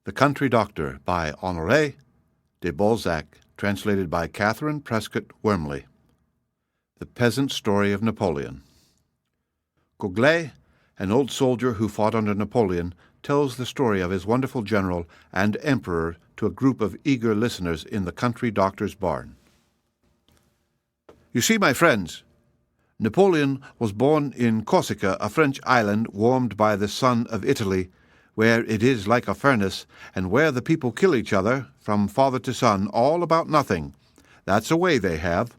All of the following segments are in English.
The Country Doctor by Honore de Balzac, translated by Catherine Prescott Wormley. The Peasant Story of Napoleon. Gouglet, an old soldier who fought under Napoleon, tells the story of his wonderful general and emperor to a group of eager listeners in the country doctor's barn. You see, my friends, Napoleon was born in Corsica, a French island warmed by the sun of Italy, where it is like a furnace, and where the people kill each other, from father to son, all about nothing. That's a way they have.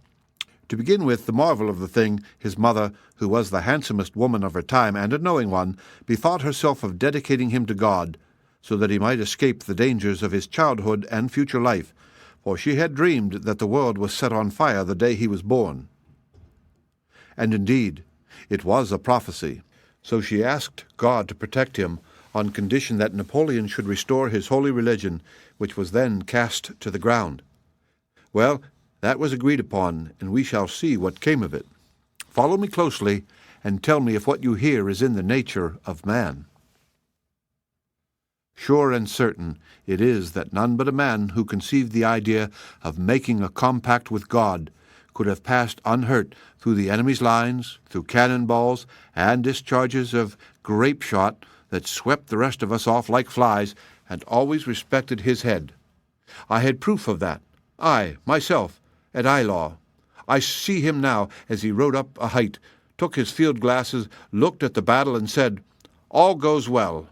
To begin with, the marvel of the thing, his mother, who was the handsomest woman of her time and a knowing one, bethought herself of dedicating him to God, so that he might escape the dangers of his childhood and future life, for she had dreamed that the world was set on fire the day he was born. And indeed, it was a prophecy. So she asked God to protect him, on condition that Napoleon should restore his holy religion, which was then cast to the ground. Well, that was agreed upon, and we shall see what came of it. Follow me closely, and tell me if what you hear is in the nature of man. Sure and certain it is that none but a man who conceived the idea of making a compact with God could have passed unhurt through the enemy's lines, through cannonballs and discharges of grape-shot that swept the rest of us off like flies, and always respected his head. I had proof of that, I, myself, at Eylau. I see him now as he rode up a height, took his field glasses, looked at the battle, and said, "All goes well."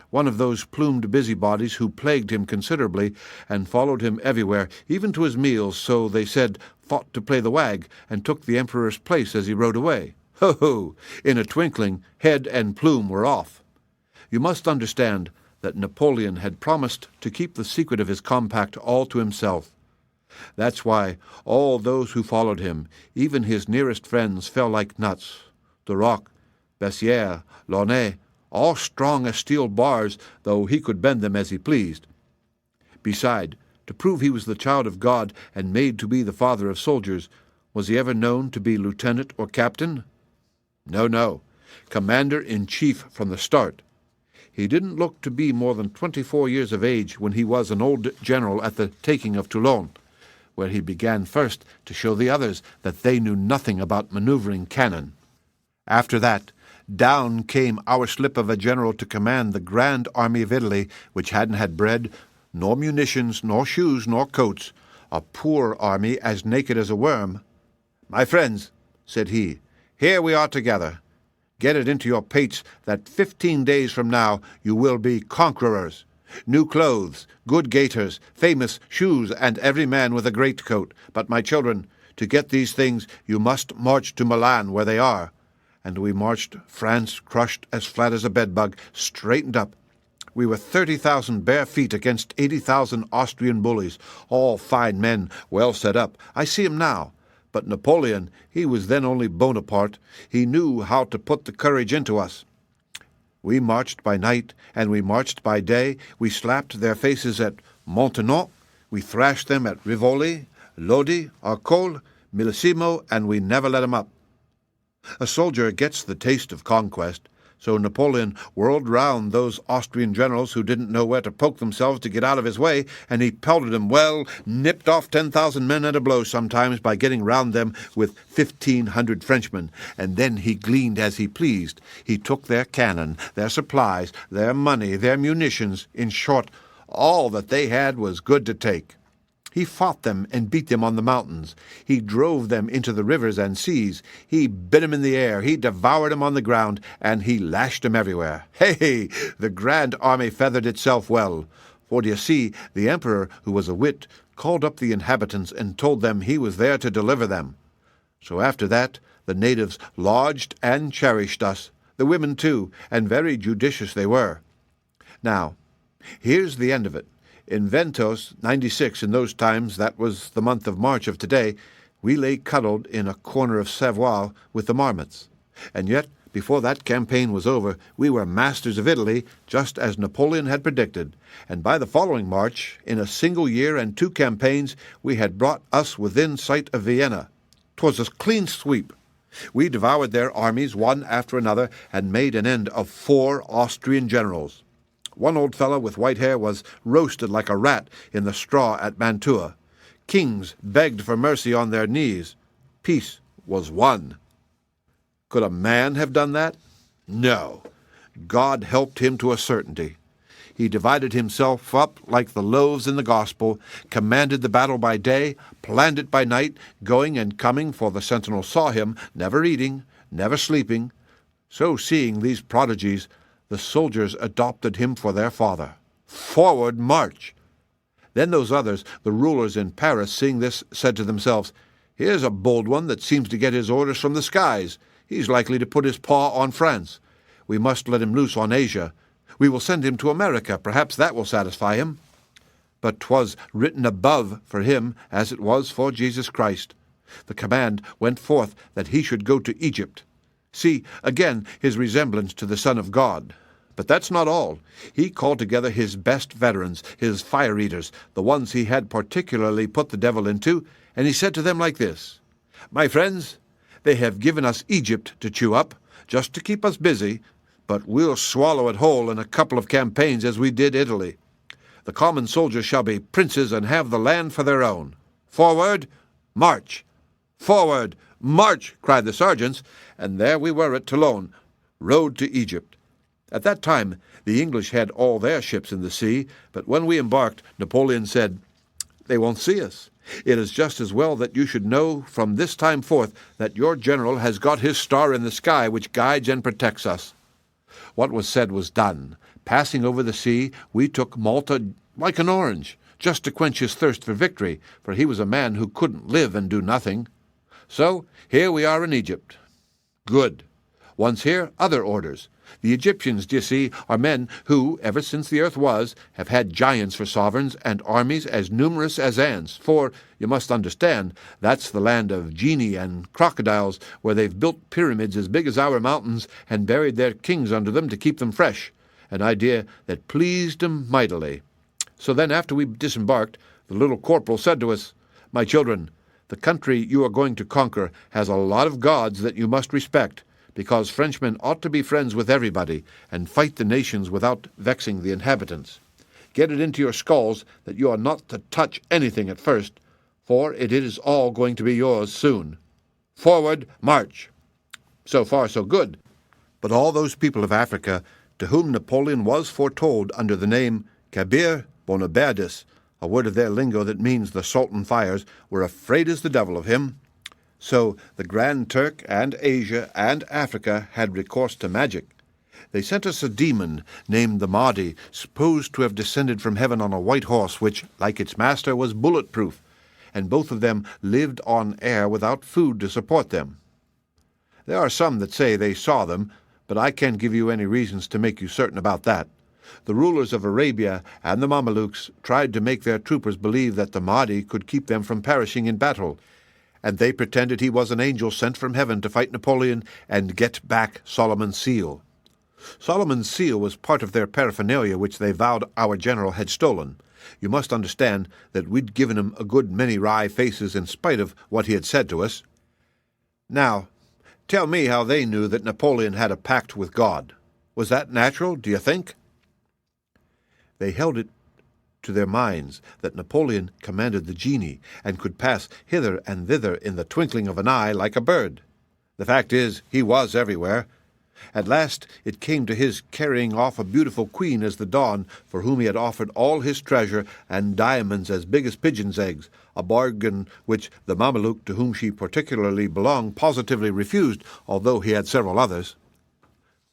One of those plumed busybodies who plagued him considerably and followed him everywhere, even to his meals, so they said, thought to play the wag, and took the emperor's place as he rode away. Ho, ho! In a twinkling, head and plume were off. You must understand that Napoleon had promised to keep the secret of his compact all to himself. That's why all those who followed him, even his nearest friends, fell like nuts. Duroc, Bessières, Launay, all strong as steel bars, though he could bend them as he pleased. Beside, to prove he was the child of God and made to be the father of soldiers, was he ever known to be lieutenant or captain? No, commander-in-chief from the start. He didn't look to be more than 24 years of age when he was an old general at the taking of Toulon, where he began first to show the others that they knew nothing about maneuvering cannon. After that, down came our slip of a general to command the grand army of Italy, which hadn't had bread, nor munitions, nor shoes, nor coats, a poor army as naked as a worm. "My friends," said he, "here we are together. Get it into your pates that 15 days from now you will be conquerors. New clothes, good gaiters, famous shoes, and every man with a greatcoat. But, my children, to get these things you must march to Milan, where they are." And we marched, France crushed as flat as a bedbug, straightened up. We were 30,000 bare feet against 80,000 Austrian bullies, all fine men, well set up. I see 'em now. But Napoleon, he was then only Bonaparte. He knew how to put the courage into us. We marched by night, and we marched by day. We slapped their faces at Montenon. We thrashed them at Rivoli, Lodi, Arcole, Millesimo, and we never let 'em up. A soldier gets the taste of conquest. So Napoleon whirled round those Austrian generals who didn't know where to poke themselves to get out of his way, and he pelted them well, nipped off 10,000 men at a blow sometimes by getting round them with 1,500 Frenchmen, and then he gleaned as he pleased. He took their cannon, their supplies, their money, their munitions, in short, all that they had was good to take. He fought them and beat them on the mountains. He drove them into the rivers and seas. He bit them in the air. He devoured them on the ground, and he lashed them everywhere. Hey! The grand army feathered itself well. For, d'ye see, the emperor, who was a wit, called up the inhabitants and told them he was there to deliver them. So after that, the natives lodged and cherished us, the women too, and very judicious they were. Now, here's the end of it. In Ventos, 96, in those times, that was the month of March of today, we lay cuddled in a corner of Savoie with the marmots. And yet, before that campaign was over, we were masters of Italy, just as Napoleon had predicted. And by the following March, in a single year and 2 campaigns, we had brought us within sight of Vienna. 'Twas a clean sweep. We devoured their armies one after another, and made an end of 4 Austrian generals. One old fellow with white hair was roasted like a rat in the straw at Mantua. Kings begged for mercy on their knees. Peace was won. Could a man have done that? No. God helped him to a certainty. He divided himself up like the loaves in the gospel, commanded the battle by day, planned it by night, going and coming, for the sentinel saw him, never eating, never sleeping. So, seeing these prodigies, the soldiers adopted him for their father. Forward, march! Then those others, the rulers in Paris, seeing this, said to themselves, "Here's a bold one that seems to get his orders from the skies. He's likely to put his paw on France. We must let him loose on Asia. We will send him to America. Perhaps that will satisfy him." But 'twas written above for him, as it was for Jesus Christ. The command went forth that he should go to Egypt. See, again, his resemblance to the Son of God. But that's not all. He called together his best veterans, his fire-eaters, the ones he had particularly put the devil into, and he said to them like this, "My friends, they have given us Egypt to chew up, just to keep us busy, but we'll swallow it whole in a couple of campaigns as we did Italy. The common soldiers shall be princes and have the land for their own. Forward, march! Forward, march!" cried the sergeants, and there we were at Toulon, rowed to Egypt. At that time the English had all their ships in the sea, but when we embarked, Napoleon said, "They won't see us. It is just as well that you should know from this time forth that your general has got his star in the sky which guides and protects us." What was said was done. Passing over the sea, we took Malta like an orange, just to quench his thirst for victory, for he was a man who couldn't live and do nothing. So here we are in Egypt. Good. Once here, other orders. The Egyptians, d'ye see, are men who, ever since the earth was, have had giants for sovereigns and armies as numerous as ants, for, you must understand, that's the land of genii and crocodiles, where they've built pyramids as big as our mountains and buried their kings under them to keep them fresh, an idea that pleased 'em mightily. So then, after we disembarked, the little corporal said to us, "My children, the country you are going to conquer has a lot of gods that you must respect, because Frenchmen ought to be friends with everybody and fight the nations without vexing the inhabitants. Get it into your skulls that you are not to touch anything at first, for it is all going to be yours soon. Forward, march!" So far, so good. But all those people of Africa, to whom Napoleon was foretold under the name Abir Bonaberdis, a word of their lingo that means the Sultan fires, were afraid as the devil of him. So the Grand Turk and Asia and Africa had recourse to magic. They sent us a demon named the Mahdi, supposed to have descended from heaven on a white horse, which, like its master, was bulletproof, and both of them lived on air without food to support them. There are some that say they saw them, but I can't give you any reasons to make you certain about that. The rulers of Arabia and the Mamelukes tried to make their troopers believe that the Mahdi could keep them from perishing in battle, and they pretended he was an angel sent from heaven to fight Napoleon and get back Solomon's seal. Solomon's seal was part of their paraphernalia which they vowed our general had stolen. You must understand that we'd given him a good many wry faces in spite of what he had said to us. Now, tell me how they knew that Napoleon had a pact with God. Was that natural, do you think? They held it to their minds that Napoleon commanded the genii and could pass hither and thither in the twinkling of an eye like a bird. The fact is, he was everywhere. At last it came to his carrying off a beautiful queen as the dawn, for whom he had offered all his treasure and diamonds as big as pigeons' eggs, a bargain which the Mameluke to whom she particularly belonged positively refused, although he had several others.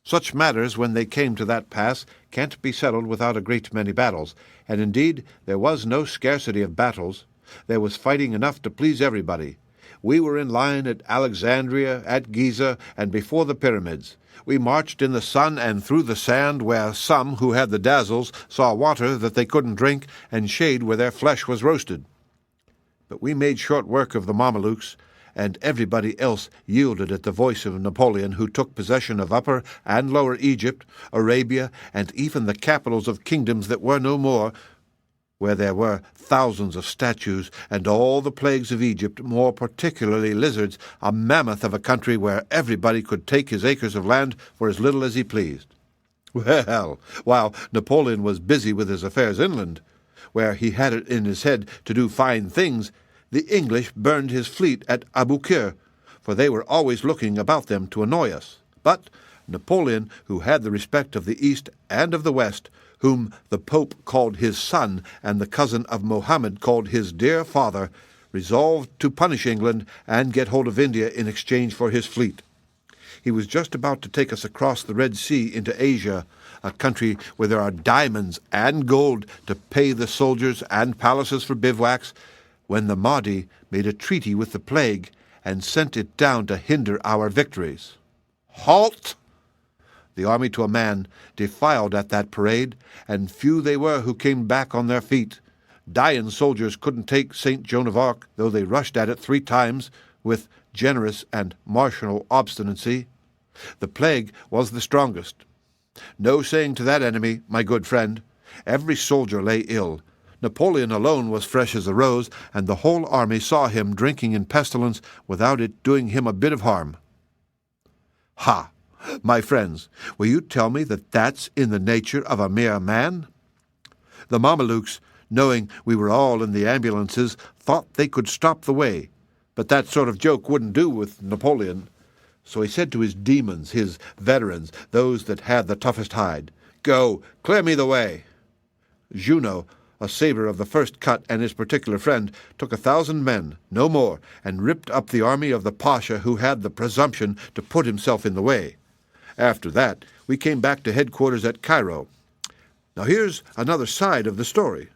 Such matters, when they came to that pass, can't be settled without a great many battles, and indeed there was no scarcity of battles. There was fighting enough to please everybody. We were in line at Alexandria, at Giza, and before the pyramids. We marched in the sun and through the sand, where some, who had the dazzles, saw water that they couldn't drink, and shade where their flesh was roasted. But we made short work of the Mamelukes, and everybody else yielded at the voice of Napoleon, who took possession of Upper and Lower Egypt, Arabia, and even the capitals of kingdoms that were no more, where there were thousands of statues, and all the plagues of Egypt, more particularly lizards, a mammoth of a country where everybody could take his acres of land for as little as he pleased. Well, while Napoleon was busy with his affairs inland, where he had it in his head to do fine things, the English burned his fleet at Abukir, for they were always looking about them to annoy us. But Napoleon, who had the respect of the East and of the West, whom the Pope called his son and the cousin of Mohammed called his dear father, resolved to punish England and get hold of India in exchange for his fleet. He was just about to take us across the Red Sea into Asia, a country where there are diamonds and gold to pay the soldiers and palaces for bivouacs, when the Mahdi made a treaty with the plague and sent it down to hinder our victories. Halt! The army to a man defiled at that parade, and few they were who came back on their feet. Dying soldiers couldn't take St. Joan of Arc, though they rushed at it 3 times with generous and martial obstinacy. The plague was the strongest. No saying to that enemy, my good friend. Every soldier lay ill. Napoleon alone was fresh as a rose, and the whole army saw him drinking in pestilence without it doing him a bit of harm. Ha! My friends, will you tell me that that's in the nature of a mere man? The Mamelukes, knowing we were all in the ambulances, thought they could stop the way, but that sort of joke wouldn't do with Napoleon. So he said to his demons, his veterans, those that had the toughest hide, "Go, clear me the way." Junot, a saber of the first cut and his particular friend, took 1,000 men, no more, and ripped up the army of the Pasha who had the presumption to put himself in the way. After that, we came back to headquarters at Cairo. Now here's another side of the story.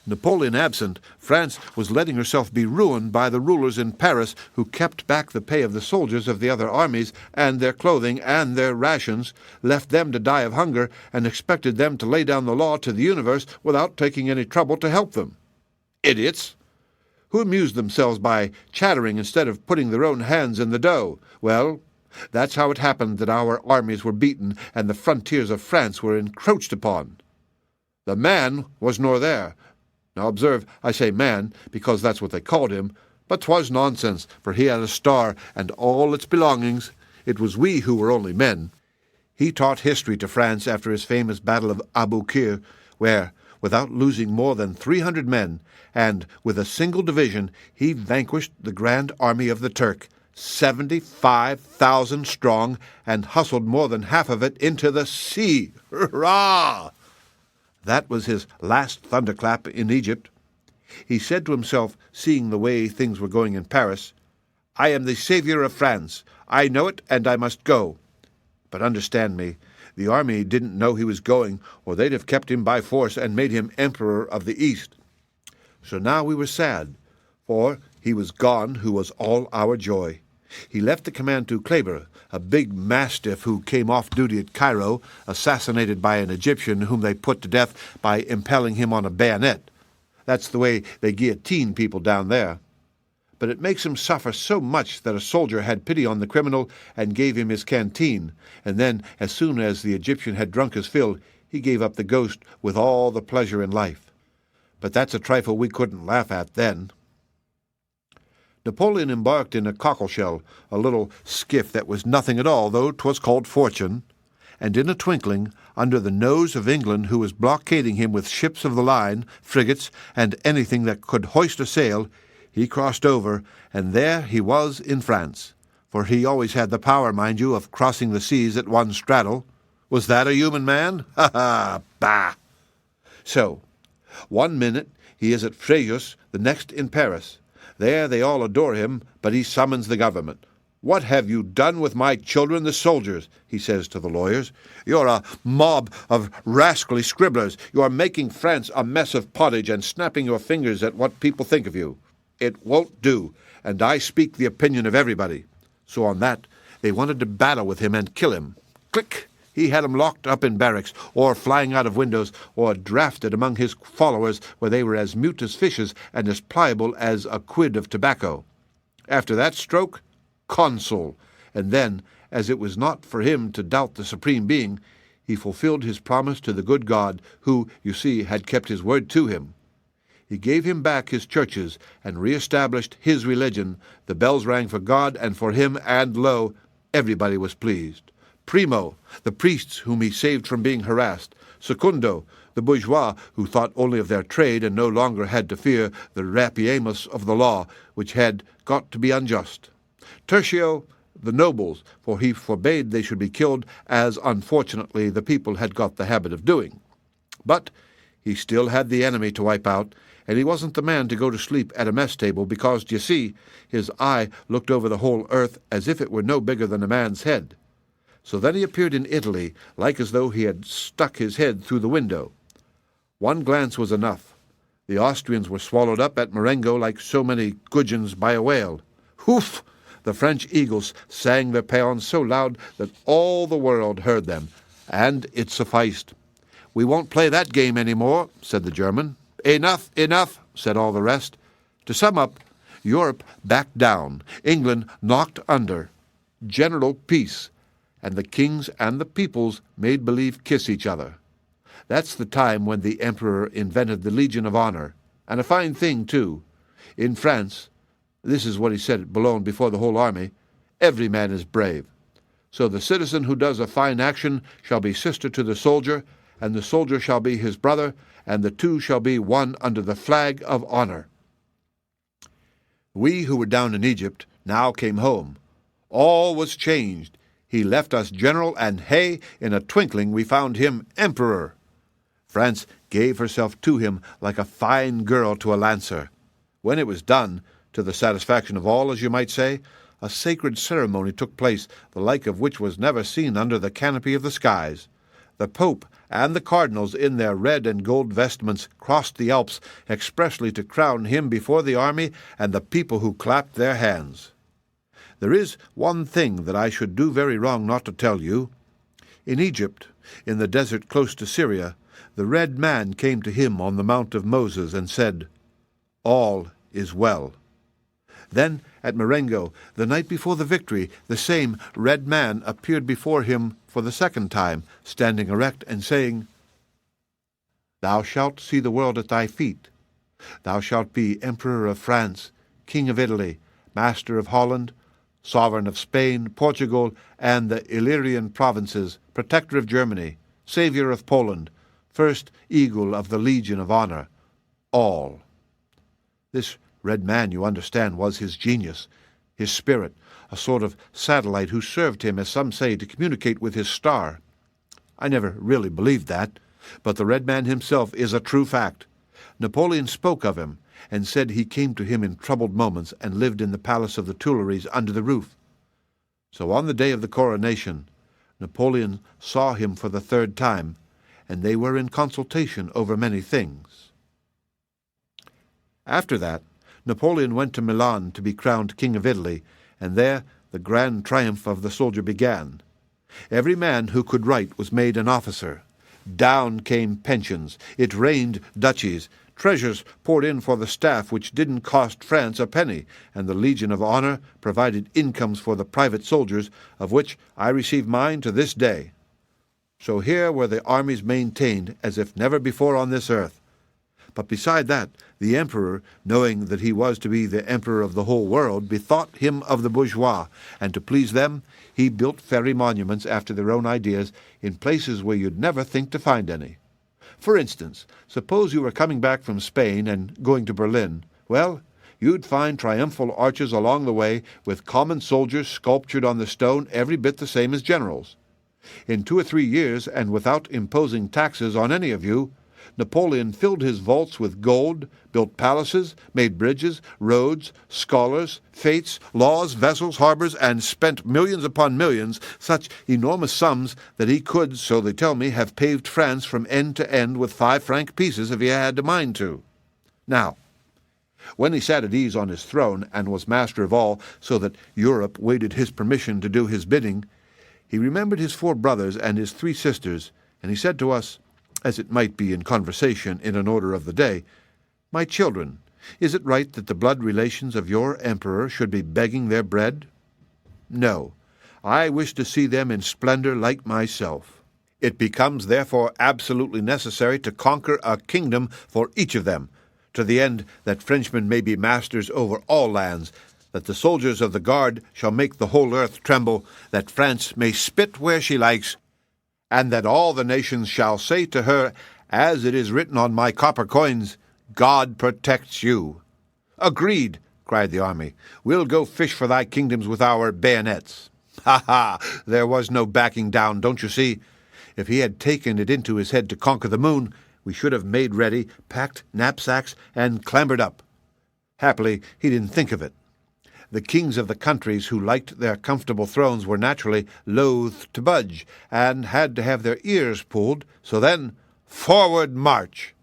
Napoleon absent, France was letting herself be ruined by the rulers in Paris who kept back the pay of the soldiers of the other armies and their clothing and their rations, left them to die of hunger, and expected them to lay down the law to the universe without taking any trouble to help them. Idiots! Who amused themselves by chattering instead of putting their own hands in the dough. Well, that's how it happened that our armies were beaten and the frontiers of France were encroached upon. The man was nor there. Now observe, I say man, because that's what they called him, but 'twas nonsense, for he had a star and all its belongings. It was we who were only men. He taught history to France after his famous battle of Abukir, where, without losing more than 300 men, and with a single division, he vanquished the grand army of the Turk, 75,000 strong, and hustled more than half of it into the sea. Hurrah! That was his last thunderclap in Egypt. He said to himself, seeing the way things were going in Paris, "I am the savior of France. I know it, and I must go." But understand me, the army didn't know he was going, or they'd have kept him by force and made him emperor of the East. So now we were sad, for he was gone who was all our joy. He left the command to Kleber, a big mastiff who came off duty at Cairo, assassinated by an Egyptian whom they put to death by impaling him on a bayonet. That's the way they guillotine people down there. But it makes him suffer so much that a soldier had pity on the criminal and gave him his canteen, and then, as soon as the Egyptian had drunk his fill, he gave up the ghost with all the pleasure in life. But that's a trifle we couldn't laugh at then. Napoleon embarked in a cockleshell, a little skiff that was nothing at all, though 'twas called Fortune, and in a twinkling, under the nose of England, who was blockading him with ships of the line, frigates, and anything that could hoist a sail, he crossed over, and there he was in France. For he always had the power, mind you, of crossing the seas at one straddle. Was that a human man? Ha ha! Bah! So, one minute he is at Fréjus, the next in Paris. There they all adore him, but he summons the government. "What have you done with my children, the soldiers?" he says to the lawyers. "You're a mob of rascally scribblers. You are making France a mess of pottage and snapping your fingers at what people think of you. It won't do, and I speak the opinion of everybody." So on that, they wanted to battle with him and kill him. Click! He had 'em locked up in barracks, or flying out of windows, or drafted among his followers, where they were as mute as fishes and as pliable as a quid of tobacco. After that stroke, consul, and then, as it was not for him to doubt the Supreme Being, he fulfilled his promise to the good God, who, you see, had kept his word to him. He gave him back his churches, and re-established his religion. The bells rang for God and for him, and lo, everybody was pleased. Primo, the priests whom he saved from being harassed. Secundo, the bourgeois who thought only of their trade and no longer had to fear the rapiemus of the law, which had got to be unjust. Tertio, the nobles, for he forbade they should be killed, as unfortunately the people had got the habit of doing. But he still had the enemy to wipe out, and he wasn't the man to go to sleep at a mess table because, d'ye see, his eye looked over the whole earth as if it were no bigger than a man's head. So then he appeared in Italy, like as though he had stuck his head through the window. One glance was enough. The Austrians were swallowed up at Marengo like so many gudgeons by a whale. Hoof! The French eagles sang their paeans so loud that all the world heard them, and it sufficed. "We won't play that game any more," said the German. "Enough, enough," said all the rest. To sum up, Europe backed down, England knocked under, general peace, and the kings and the peoples made believe kiss each other. That's the time when the emperor invented the Legion of Honor, and a fine thing, too. In France, this is what he said at Boulogne before the whole army, every man is brave. So the citizen who does a fine action shall be sister to the soldier, and the soldier shall be his brother, and the two shall be one under the flag of honor. We who were down in Egypt now came home. All was changed. He left us general, and hey, in a twinkling we found him emperor. France gave herself to him like a fine girl to a lancer. When it was done, to the satisfaction of all, as you might say, a sacred ceremony took place, the like of which was never seen under the canopy of the skies. The Pope and the cardinals in their red and gold vestments crossed the Alps expressly to crown him before the army and the people who clapped their hands. There is one thing that I should do very wrong not to tell you. In Egypt, in the desert close to Syria, the red man came to him on the Mount of Moses and said, "All is well." Then, at Marengo, the night before the victory, the same red man appeared before him for the second time, standing erect and saying, "Thou shalt see the world at thy feet. Thou shalt be Emperor of France, King of Italy, Master of Holland, Sovereign of Spain, Portugal, and the Illyrian provinces, Protector of Germany, Saviour of Poland, First Eagle of the Legion of Honor, all." This red man, you understand, was his genius, his spirit, a sort of satellite who served him, as some say, to communicate with his star. I never really believed that, but the red man himself is a true fact. Napoleon spoke of him, and said he came to him in troubled moments and lived in the palace of the Tuileries under the roof. So on the day of the coronation, Napoleon saw him for the third time, and they were in consultation over many things. After that, Napoleon went to Milan to be crowned King of Italy, and there the grand triumph of the soldier began. Every man who could write was made an officer. Down came pensions. It rained duchies. Treasures poured in for the staff, which didn't cost France a penny, and the Legion of Honor provided incomes for the private soldiers, of which I receive mine to this day. So here were the armies maintained as if never before on this earth. But beside that, the emperor, knowing that he was to be the emperor of the whole world, bethought him of the bourgeois, and to please them, he built fairy monuments after their own ideas in places where you'd never think to find any. For instance, suppose you were coming back from Spain and going to Berlin. Well, you'd find triumphal arches along the way with common soldiers sculptured on the stone every bit the same as generals. In 2 or 3 years, and without imposing taxes on any of you, Napoleon filled his vaults with gold, built palaces, made bridges, roads, scholars, fetes, laws, vessels, harbors, and spent millions upon millions, such enormous sums that he could, so they tell me, have paved France from end to end with 5-franc pieces if he had a mind to. Now, when he sat at ease on his throne and was master of all, so that Europe waited his permission to do his bidding, he remembered his 4 brothers and his 3 sisters, and he said to us, as it might be in conversation in an order of the day, "My children, is it right that the blood relations of your emperor should be begging their bread? No, I wish to see them in splendor like myself. It becomes therefore absolutely necessary to conquer a kingdom for each of them, to the end that Frenchmen may be masters over all lands, that the soldiers of the guard shall make the whole earth tremble, that France may spit where she likes, and that all the nations shall say to her, as it is written on my copper coins, God protects you. Agreed, cried the army. We'll go fish for thy kingdoms with our bayonets. Ha ha! There was no backing down, don't you see? If he had taken it into his head to conquer the moon, we should have made ready, packed knapsacks, and clambered up. Happily, he didn't think of it. The kings of the countries who liked their comfortable thrones were naturally loath to budge, and had to have their ears pulled, so then, forward march!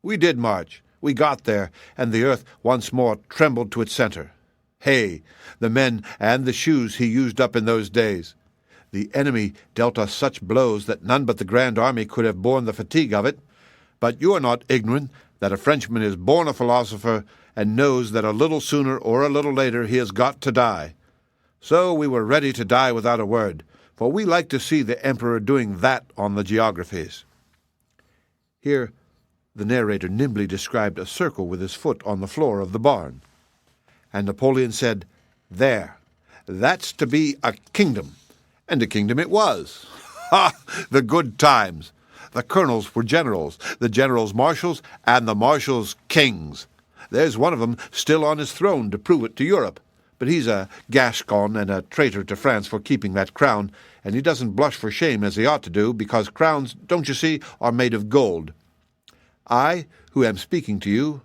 We did march. We got there, and the earth once more trembled to its center. Hey, the men and the shoes he used up in those days! The enemy dealt us such blows that none but the Grand Army could have borne the fatigue of it. But you are not ignorant that a Frenchman is born a philosopher and knows that a little sooner or a little later he has got to die. So we were ready to die without a word, for we like to see the Emperor doing that on the geographies. Here the narrator nimbly described a circle with his foot on the floor of the barn. And Napoleon said, There, that's to be a kingdom. And a kingdom it was. Ha! The good times! The colonels were generals, the generals marshals, and the marshals kings. There's one of them still on his throne to prove it to Europe, but he's a Gascon and a traitor to France for keeping that crown, and he doesn't blush for shame as he ought to do, because crowns, don't you see, are made of gold. I, who am speaking to you,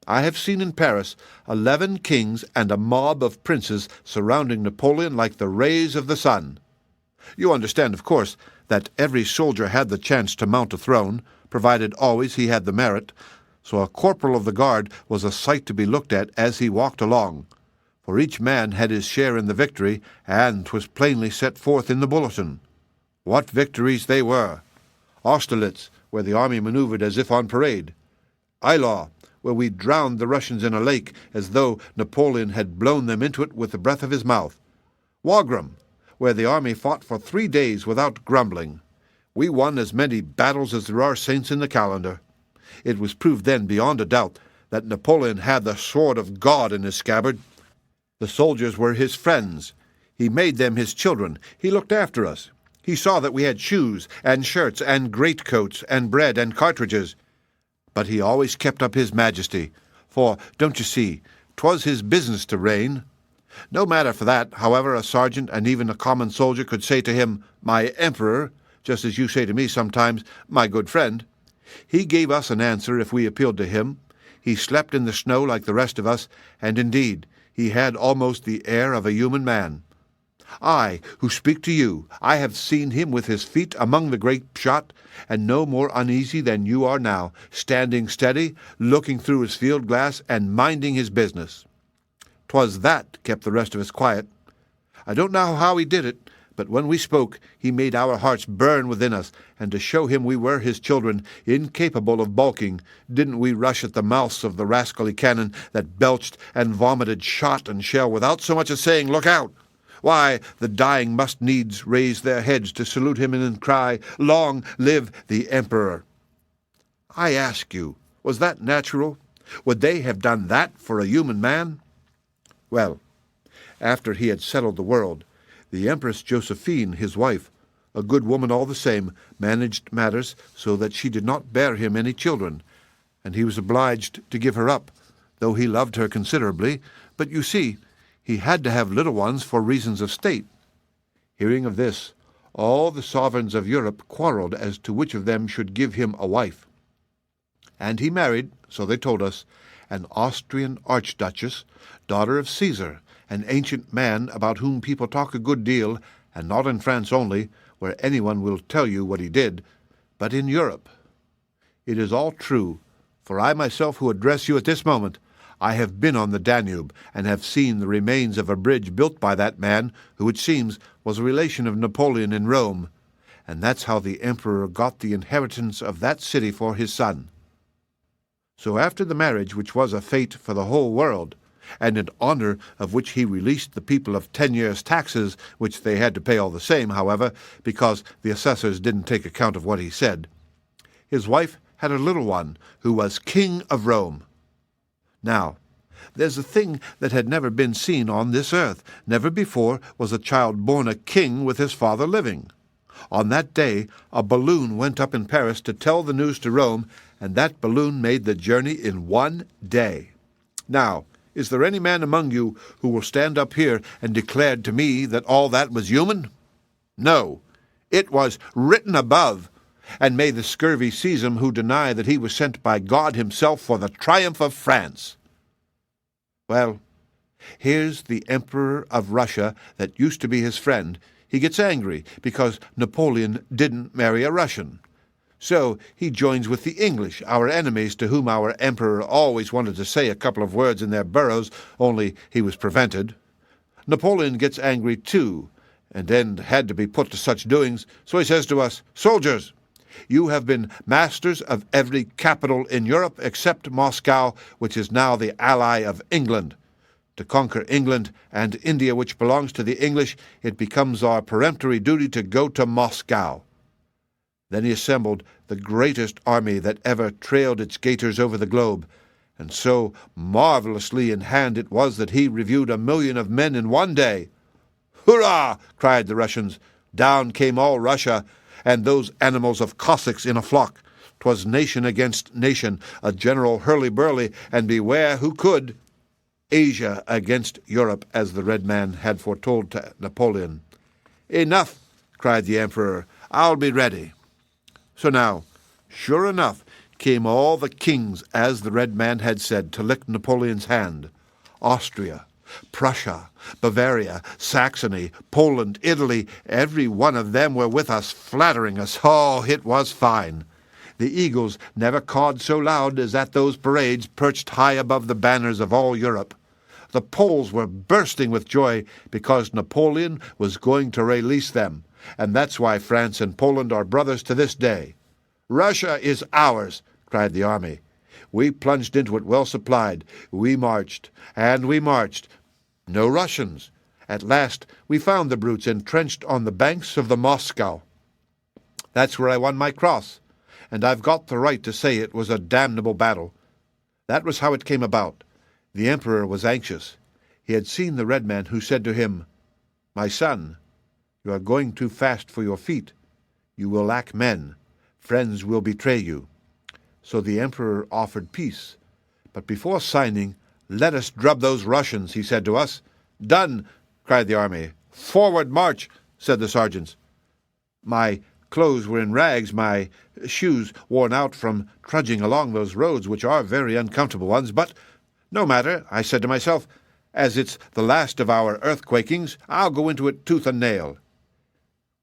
I have seen in Paris 11 kings and a mob of princes surrounding Napoleon like the rays of the sun. You understand, of course, that every soldier had the chance to mount a throne, provided always he had the merit, so a corporal of the guard was a sight to be looked at as he walked along, for each man had his share in the victory, and 'twas plainly set forth in the bulletin. What victories they were! Austerlitz, where the army maneuvered as if on parade. Eylau, where we drowned the Russians in a lake as though Napoleon had blown them into it with the breath of his mouth. Wagram, where the army fought for 3 days without grumbling. We won as many battles as there are saints in the calendar. It was proved then beyond a doubt that Napoleon had the sword of God in his scabbard. The soldiers were his friends. He made them his children. He looked after us. He saw that we had shoes and shirts and greatcoats and bread and cartridges. But he always kept up his majesty, for, don't you see, 'twas his business to reign. No matter for that, however, a sergeant and even a common soldier could say to him, my emperor, just as you say to me sometimes, my good friend. He gave us an answer if we appealed to him. He slept in the snow like the rest of us, and indeed he had almost the air of a human man. I, who speak to you, I have seen him with his feet among the grape shot, and no more uneasy than you are now, standing steady, looking through his field glass, and minding his business. 'Twas that kept the rest of us quiet. I don't know how he did it, but when we spoke, he made our hearts burn within us, and to show him we were his children, incapable of balking, didn't we rush at the mouths of the rascally cannon that belched and vomited shot and shell without so much as saying, "Look out!" Why, the dying must needs raise their heads to salute him and cry, "Long live the Emperor!" I ask you, was that natural? Would they have done that for a human man? Well, after he had settled the world, the Empress Josephine, his wife, a good woman all the same, managed matters so that she did not bear him any children, and he was obliged to give her up, though he loved her considerably. But you see, he had to have little ones for reasons of state. Hearing of this, all the sovereigns of Europe quarreled as to which of them should give him a wife. And he married, so they told us, an Austrian archduchess, daughter of Caesar, an ancient man about whom people talk a good deal, and not in France only, where anyone will tell you what he did, but in Europe. It is all true, for I myself who address you at this moment, I have been on the Danube, and have seen the remains of a bridge built by that man, who it seems was a relation of Napoleon in Rome, and that's how the Emperor got the inheritance of that city for his son. So after the marriage, which was a fate for the whole world, and in honor of which he released the people of 10 years' taxes, which they had to pay all the same, however, because the assessors didn't take account of what he said, his wife had a little one who was King of Rome. Now, There's a thing that had never been seen on this earth. Never before was a child born a king with his father living. On that day, a balloon went up in Paris to tell the news to Rome, and that balloon made the journey in 1 day. Now, is there any man among you who will stand up here and declare to me that all that was human? No, it was written above. And may the scurvy seize him who deny that he was sent by God himself for the triumph of France. Well, here's the Emperor of Russia that used to be his friend. He gets angry because Napoleon didn't marry a Russian. So he joins with the English, our enemies, to whom our emperor always wanted to say a couple of words in their burrows, only he was prevented. Napoleon gets angry too, and then had to be put to such doings, so he says to us, "Soldiers, you have been masters of every capital in Europe except Moscow, which is now the ally of England. To conquer England and India, which belongs to the English, it becomes our peremptory duty to go to Moscow." Then he assembled the greatest army that ever trailed its gaiters over the globe, and so marvelously in hand it was that he reviewed 1 million of men in 1 day. "Hurrah!" cried the Russians. Down came all Russia, and those animals of Cossacks in a flock. 'Twas nation against nation, a general hurly-burly, and beware who could. Asia against Europe, as the Red Man had foretold to Napoleon. "Enough!" cried the emperor. "I'll be ready." So now, sure enough, came all the kings, as the Red Man had said, to lick Napoleon's hand. Austria, Prussia, Bavaria, Saxony, Poland, Italy, every one of them were with us, flattering us. Oh, it was fine. The eagles never cawed so loud as at those parades perched high above the banners of all Europe. The Poles were bursting with joy because Napoleon was going to release them, and that's why France and Poland are brothers to this day. "Russia is ours," cried the army. We plunged into it well supplied. We marched, and we marched. No Russians. At last we found the brutes entrenched on the banks of the Moscow. That's where I won my cross, and I've got the right to say it was a damnable battle. That was how it came about. The emperor was anxious. He had seen the Red Man, who said to him, "My son, you are going too fast for your feet. You will lack men. Friends will betray you." So the emperor offered peace. But before signing, "Let us drub those Russians," he said to us. "Done," cried the army. "Forward march," said the sergeants. My clothes were in rags, my shoes worn out from trudging along those roads, which are very uncomfortable ones, but no matter, I said to myself, as it's the last of our earthquakings, I'll go into it tooth and nail.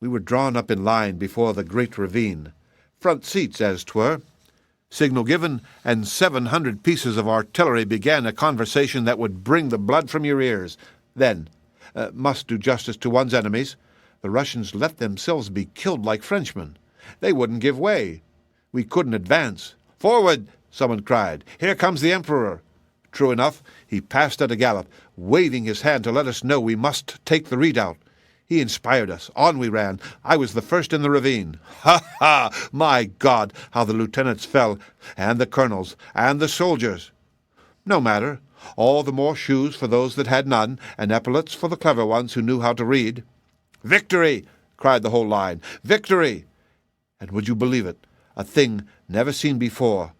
We were drawn up in line before the great ravine, front seats as 'twere. Signal given, and 700 pieces of artillery began a conversation that would bring the blood from your ears. Then, must do justice to one's enemies, the Russians let themselves be killed like Frenchmen. They wouldn't give way. We couldn't advance. "Forward!" someone cried. "Here comes the emperor." True enough, he passed at a gallop, waving his hand to let us know we must take the redoubt. He inspired us. On we ran. I was the first in the ravine. Ha, ha! My God, how the lieutenants fell, and the colonels, and the soldiers. No matter. All the more shoes for those that had none, and epaulets for the clever ones who knew how to read. "Victory!" cried the whole line. "Victory!" And would you believe it? A thing never seen before.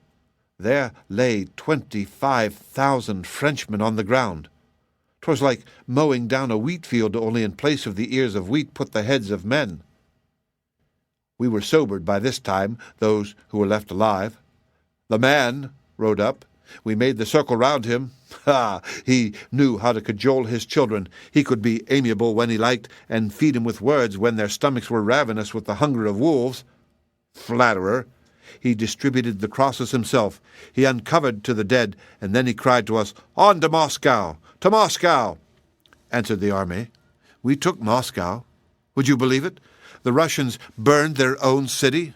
There lay 25,000 Frenchmen on the ground. 'Twas like mowing down a wheat field, only in place of the ears of wheat put the heads of men. We were sobered by this time, those who were left alive. The man rode up. We made the circle round him. Ha! He knew how to cajole his children. He could be amiable when he liked, and feed 'em with words when their stomachs were ravenous with the hunger of wolves. Flatterer! He distributed the crosses himself. He uncovered to the dead, and then he cried to us, "On to Moscow! To Moscow!" answered the army. We took Moscow. Would you believe it? The Russians burned their own city.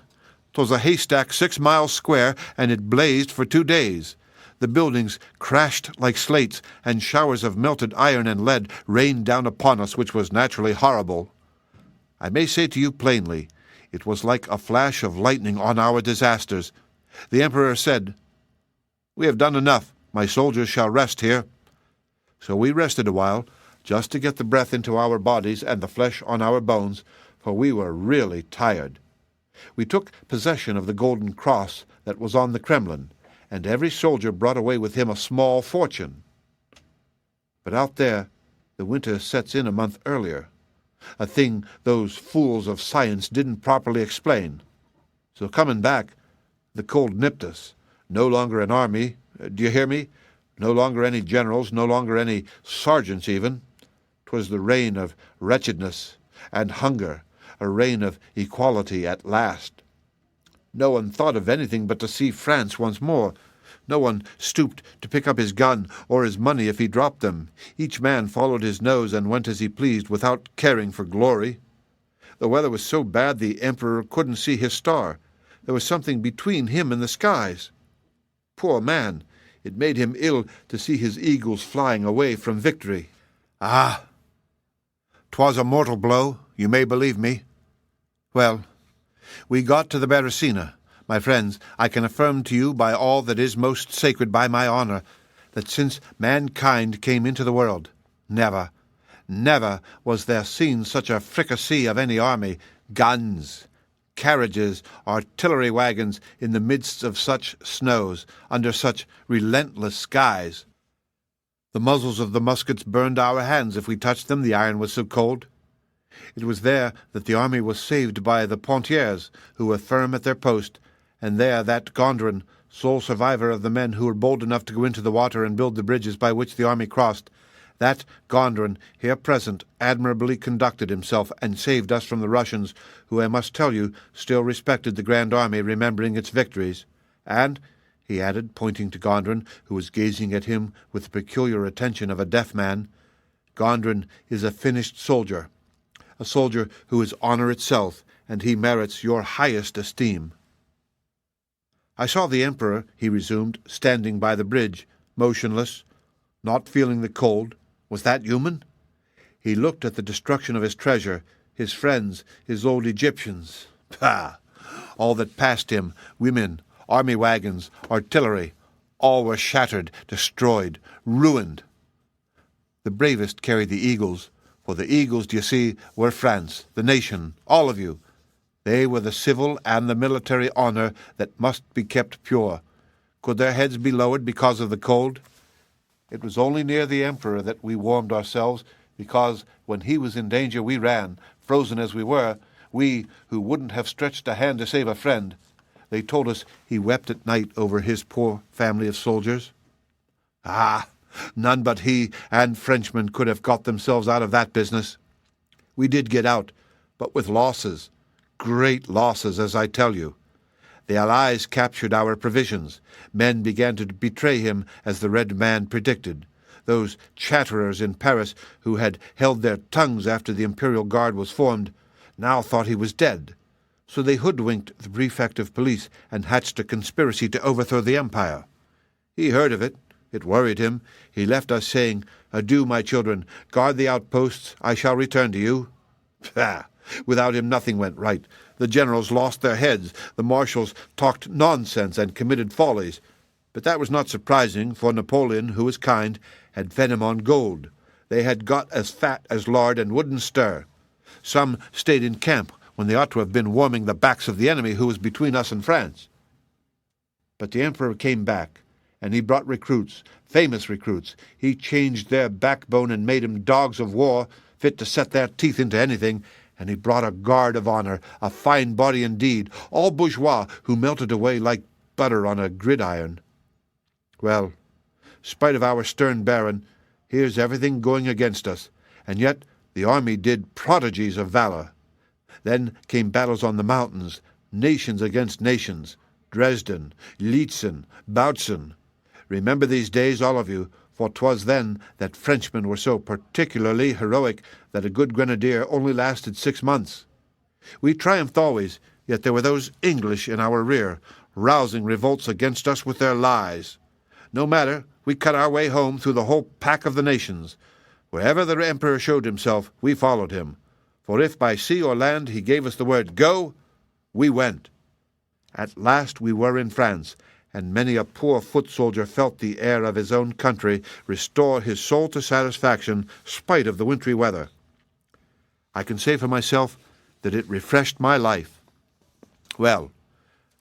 'Twas a haystack 6 miles square, and it blazed for 2 days. The buildings crashed like slates, and showers of melted iron and lead rained down upon us, which was naturally horrible. I may say to you plainly, it was like a flash of lightning on our disasters. The emperor said, "We have done enough. My soldiers shall rest here." So we rested a while, just to get the breath into our bodies and the flesh on our bones, for we were really tired. We took possession of the golden cross that was on the Kremlin, and every soldier brought away with him a small fortune. But out there, the winter sets in a month earlier, a thing those fools of science didn't properly explain. So coming back, the cold nipped us. No longer an army, do you hear me? No longer any generals, no longer any sergeants even. 'Twas the reign of wretchedness and hunger, a reign of equality at last. No one thought of anything but to see France once more. No one stooped to pick up his gun or his money if he dropped them. Each man followed his nose and went as he pleased without caring for glory. The weather was so bad the emperor couldn't see his star. There was something between him and the skies. Poor man, it made him ill to see his eagles flying away from victory. Ah! 'Twas a mortal blow, you may believe me. Well, we got to the Beresina. My friends, I can affirm to you by all that is most sacred by my honor, that since mankind came into the world, never was there seen such a fricassee of any army, guns, carriages, artillery wagons, in the midst of such snows, under such relentless skies. The muzzles of the muskets burned our hands if we touched them, the iron was so cold. It was there that the army was saved by the Pontiers, who were firm at their post, and there that Gondran, sole survivor of the men who were bold enough to go into the water and build the bridges by which the army crossed, that Gondran, here present, admirably conducted himself and saved us from the Russians, who, I must tell you, still respected the Grand Army, remembering its victories. And, he added, pointing to Gondran, who was gazing at him with the peculiar attention of a deaf man, Gondran is a finished soldier, a soldier who is honor itself, and he merits your highest esteem. I saw the emperor, he resumed, standing by the bridge, motionless, not feeling the cold. Was that human? He looked at the destruction of his treasure, his friends, his old Egyptians. Pah! All that passed him, women, army wagons, artillery, all were shattered, destroyed, ruined. The bravest carried the eagles, for the eagles, d'ye see, were France, the nation, all of you. They were the civil and the military honor that must be kept pure. Could their heads be lowered because of the cold? It was only near the emperor that we warmed ourselves, because when he was in danger we ran, frozen as we were, we who wouldn't have stretched a hand to save a friend. They told us he wept at night over his poor family of soldiers. Ah! None but he and Frenchmen could have got themselves out of that business. We did get out, but with losses. Great losses, as I tell you. The Allies captured our provisions. Men began to betray him, as the Red Man predicted. Those chatterers in Paris, who had held their tongues after the Imperial Guard was formed, now thought he was dead. So they hoodwinked the prefect of police and hatched a conspiracy to overthrow the Empire. He heard of it. It worried him. He left us saying, "Adieu, my children. Guard the outposts. I shall return to you." Pah! Without him nothing went right. The generals lost their heads. The marshals talked nonsense and committed follies. But that was not surprising, for Napoleon, who was kind, had fed him on gold. They had got as fat as lard and wouldn't stir. Some stayed in camp when they ought to have been warming the backs of the enemy who was between us and France. But the emperor came back, and he brought recruits, famous recruits. He changed their backbone and made them dogs of war, fit to set their teeth into anything, and he brought a guard of honor, a fine body indeed, all bourgeois who melted away like butter on a gridiron. Well, spite of our stern baron, here's everything going against us, and yet the army did prodigies of valor. Then came battles on the mountains, nations against nations, Dresden, Lietzen, Bautzen. Remember these days, all of you, for 'twas then that Frenchmen were so particularly heroic that a good grenadier only lasted 6 months. We triumphed always, yet there were those English in our rear, rousing revolts against us with their lies. No matter, we cut our way home through the whole pack of the nations. Wherever the emperor showed himself, we followed him. For if by sea or land he gave us the word "Go," we went. At last we were in France, and many a poor foot soldier felt the air of his own country restore his soul to satisfaction, spite of the wintry weather. I can say for myself that it refreshed my life. Well,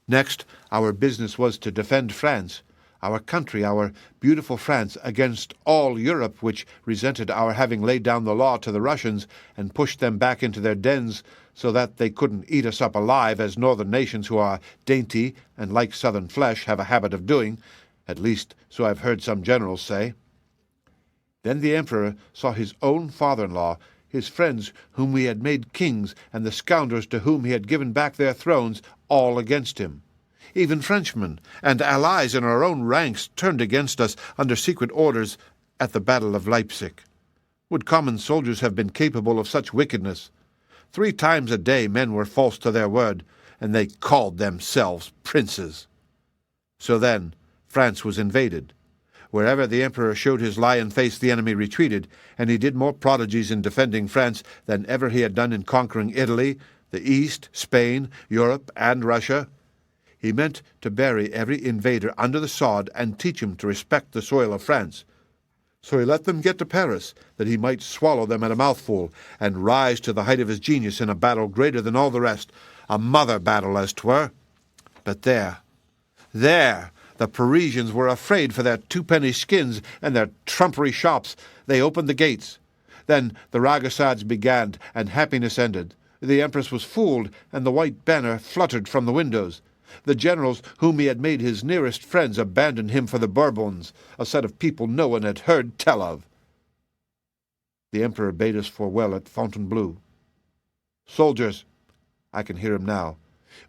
next, our business was to defend France, our country, our beautiful France, against all Europe, which resented our having laid down the law to the Russians and pushed them back into their dens so that they couldn't eat us up alive, as northern nations who are dainty and like southern flesh have a habit of doing, at least so I've heard some generals say. Then the emperor saw his own father-in-law, his friends whom he had made kings, and the scoundrels to whom he had given back their thrones, all against him. Even Frenchmen and allies in our own ranks turned against us under secret orders at the Battle of Leipzig. Would common soldiers have been capable of such wickedness? 3 times a day men were false to their word, and they called themselves princes. So then France was invaded. Wherever the emperor showed his lion face, the enemy retreated, and he did more prodigies in defending France than ever he had done in conquering Italy, the East, Spain, Europe, and Russia. He meant to bury every invader under the sod and teach him to respect the soil of France. So he let them get to Paris, that he might swallow them at a mouthful, and rise to the height of his genius in a battle greater than all the rest, a mother battle, as 'twere. But there, the Parisians were afraid for their 2-penny skins and their trumpery shops. They opened the gates. Then the regocides began, and happiness ended. The empress was fooled, and the white banner fluttered from the windows. The generals whom he had made his nearest friends abandoned him for the Bourbons, a set of people no one had heard tell of. The emperor bade us farewell at Fontainebleau. Soldiers, I can hear him now,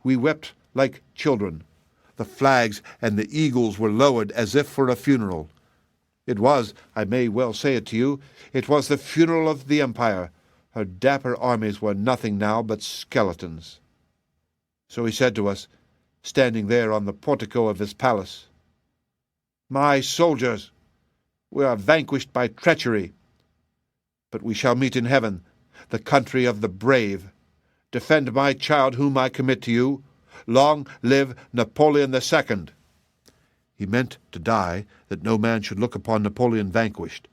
we wept like children. The flags and the eagles were lowered as if for a funeral. It was, I may well say it to you, it was the funeral of the empire. Her dapper armies were nothing now but skeletons. So he said to us, standing there on the portico of his palace, "My soldiers, we are vanquished by treachery, but we shall meet in heaven, the country of the brave. Defend my child whom I commit to you. Long live Napoleon II." He meant to die, that no man should look upon Napoleon vanquished.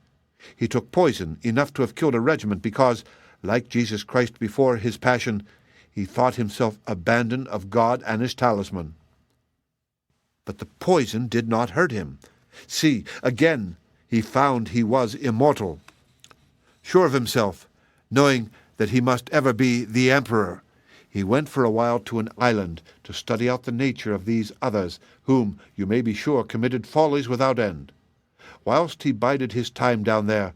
He took poison enough to have killed a regiment because, like Jesus Christ before his passion, he thought himself abandoned of God and his talisman. But the poison did not hurt him. See, again he found he was immortal. Sure of himself, knowing that he must ever be the emperor, he went for a while to an island to study out the nature of these others, whom, you may be sure, committed follies without end. Whilst he bided his time down there,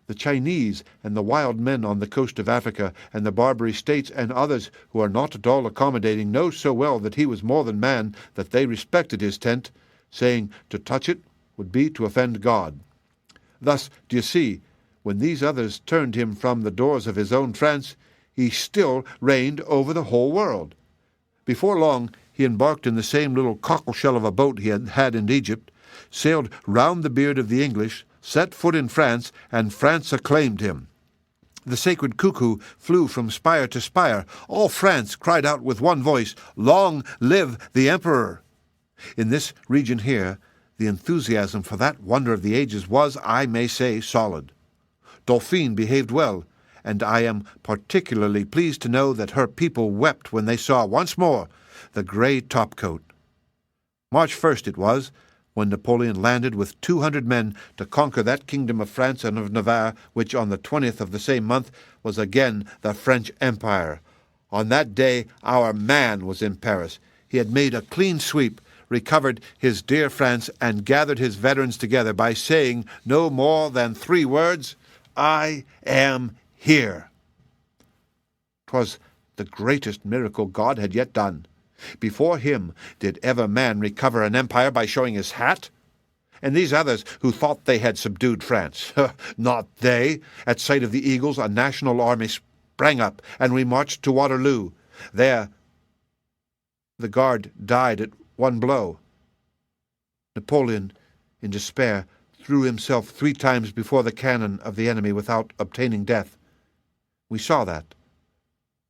the Chinese and the wild men on the coast of Africa and the Barbary States and others who are not at all accommodating know so well that he was more than man that they respected his tent, saying to touch it would be to offend God. Thus, do you see, when these others turned him from the doors of his own France, he still reigned over the whole world. Before long, he embarked in the same little cockle-shell of a boat he had had in Egypt, sailed round the beard of the English, set foot in France, and France acclaimed him. The sacred cuckoo flew from spire to spire. All France cried out with one voice, "Long live the Emperor!" In this region here, the enthusiasm for that wonder of the ages was, I may say, solid. Dauphine behaved well, and I am particularly pleased to know that her people wept when they saw once more the grey topcoat. March 1st it was, when Napoleon landed with 200 men to conquer that kingdom of France and of Navarre, which on the 20th of the same month was again the French Empire. On that day our man was in Paris. He had made a clean sweep, recovered his dear France, and gathered his veterans together by saying no more than 3 words, "I am here." 'Twas the greatest miracle God had yet done. Before him did ever man recover an empire by showing his hat? And these others who thought they had subdued France, not they. At sight of the eagles a national army sprang up, and we marched to Waterloo. There the guard died at one blow. Napoleon, in despair, threw himself 3 times before the cannon of the enemy without obtaining death. We saw that.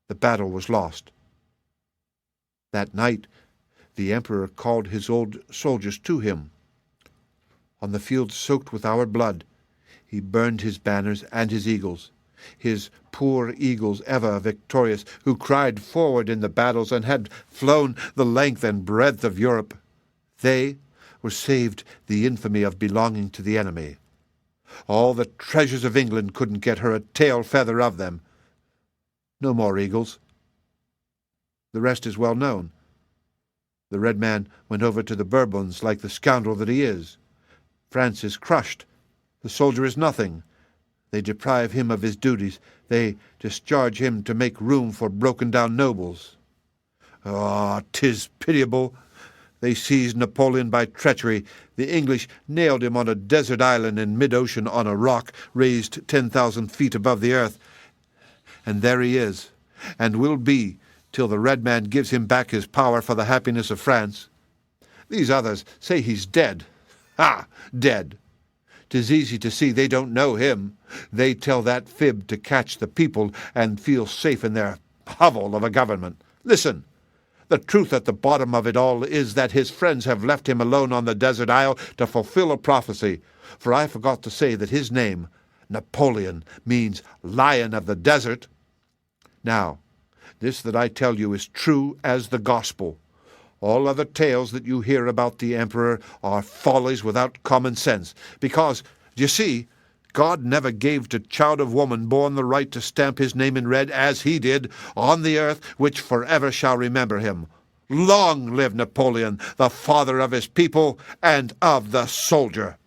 The battle was lost. That night the emperor called his old soldiers to him. On the field soaked with our blood, he burned his banners and his eagles, his poor eagles ever victorious, who cried forward in the battles and had flown the length and breadth of Europe. They were saved the infamy of belonging to the enemy. All the treasures of England couldn't get her a tail feather of them. No more eagles. The rest is well known. The red man went over to the Bourbons like the scoundrel that he is. France is crushed. The soldier is nothing. They deprive him of his duties. They discharge him to make room for broken-down nobles. Ah, 'tis pitiable. They seized Napoleon by treachery. The English nailed him on a desert island in mid-ocean on a rock raised 10,000 feet above the earth. And there he is, and will be till the red man gives him back his power for the happiness of France. These others say he's dead. Ha! Dead. 'Tis easy to see they don't know him. They tell that fib to catch the people and feel safe in their hovel of a government. Listen! The truth at the bottom of it all is that his friends have left him alone on the desert isle to fulfill a prophecy. For I forgot to say that his name, Napoleon, means Lion of the Desert. Now, this that I tell you is true as the gospel. All other tales that you hear about the emperor are follies without common sense, because, you see, God never gave to child of woman born the right to stamp his name in red as he did on the earth which forever shall remember him. Long live Napoleon, the father of his people and of the soldier!